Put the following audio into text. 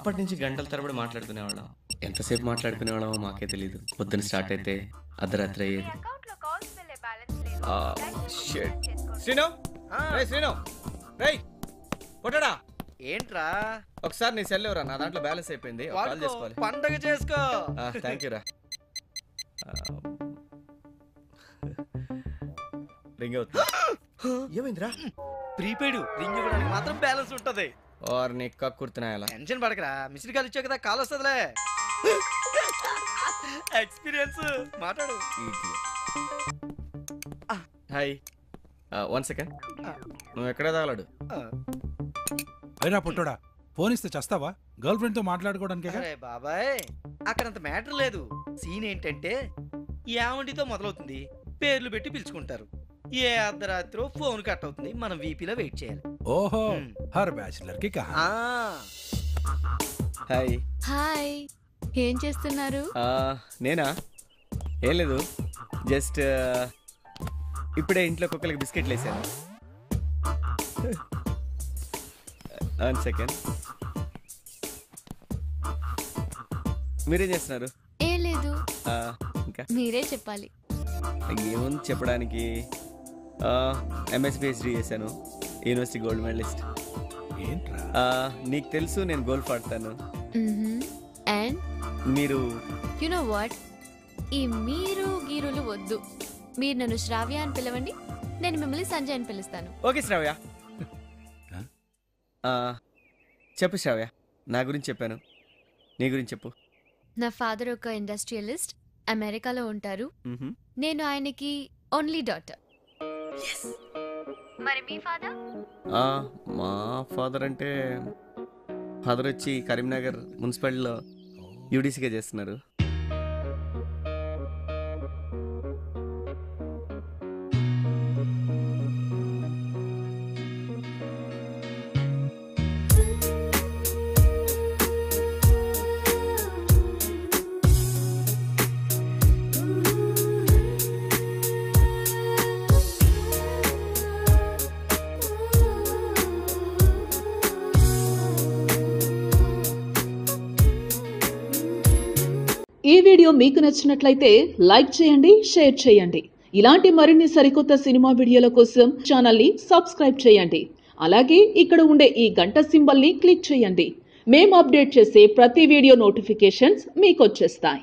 అప్పటి నుంచి గంటల తరబడి మాట్లాడుకునేవాళ్ళం. ఎంతసేపు మాట్లాడుకునేవాళ్ళమో మాకే తెలియదు. పొద్దున స్టార్ట్ అయితే అర్ధరాత్రి అయ్యేది. శ్రీను, శ్రీను, పొట్టడా ఏంట్రా? ఒకసారి నీ సెల్ ఎవరా? నా దాంట్లో బ్యాలెన్స్ అయిపోయింది, కాల్ చేసుకోవాలి. పండగ చేసుకో. థ్యాంక్ యూ రా. రింగ్ అవుతుంది. ఏమైందిరా? ప్రీపెయిడ్ రింగ్ ఇవ్వడానికి మాత్రం బ్యాలెన్స్ ఉంటది. ఓర్ నీ కక్కుర్తున్నాయలా. టెన్షన్ పడకరా, మిస్డ్ కాల్ ఇచ్చావు కదా, కాల్ వస్తుందిలే. ఎక్స్పీరియన్స్ మాట్లాడు. Hi, 1 second. నువ్వు ఎక్కడే తగలడు? అయినా పుట్టోడా, ఫోన్ ఇస్తే చేస్తావా? గర్ల్ ఫ్రెండ్ తో మాట్లాడుకోవడానికి. అరే బాబాయ్, అక్కడంత మ్యాటర్ లేదు. సీన్ ఏంటంటే యావండితో మొదలవుతుంది, పేర్లు పెట్టి పిలుచుకుంటారు. ఏ అర్ధరాత్రి ఫోన్ కట్ అవుతుంది, మనం వీపీలో వెయిట్ చేయాలి. ఓహో, హర్ బ్యాచిలర్ కి కహా. హాయ్. హాయ్, ఏం చేస్తున్నారు? నేనా? ఏం లేదు, జస్ట్ ఇప్పుడే ఇంట్లో కుక్కలకి బిస్కెట్లు వేసాను. 1 సెకండ్. మీరేం చేస్తున్నారు? ఏం లేదు, ఇంకా మీరే చెప్పాలి. ఏముంది చెప్పడానికి. ఎంఎస్ పిహెచ్డి చేశాను, యూనివర్సిటీ గోల్డ్ మెడలిస్ట్. ఏంట్రా? నీకు తెలుసు నేను గోల్ఫ్ ఆడతాను. అండ్ మీరు యు నో వాట్, ఈ మీరు గీరులు వద్దు. మీరు నన్ను శ్రావ్య అని పిలవండి, నేను మిమ్మల్ని సంజయ్ అని పిలుస్తాను. ఓకే శ్రావ్య. చెప్పు శ్రావ్య, నా గురించి చెప్పాను, నీ గురించి చెప్పు. నా ఫాదర్ ఒక ఇండస్ట్రియలిస్ట్, అమెరికాలో ఉంటారు. నేను ఆయనకి ఓన్లీ డాటర్. మరి మీ ఫాదర్? మా ఫాదర్ అంటే ఫాదర్ వచ్చి కరీంనగర్ మున్సిపాలిటీలో యూడీసీగా చేస్తున్నారు. ఈ వీడియో మీకు నచ్చినట్లయితే లైక్ చేయండి, షేర్ చేయండి. ఇలాంటి మరిన్ని సరికొత్త సినిమా వీడియోల కోసం ఛానల్ని సబ్స్క్రైబ్ చేయండి. అలాగే ఇక్కడ ఉండే ఈ గంట సింబల్ని క్లిక్ చేయండి. మేము అప్డేట్ చేసే ప్రతి వీడియో నోటిఫికేషన్స్ మీకు వచ్చేస్తాయి.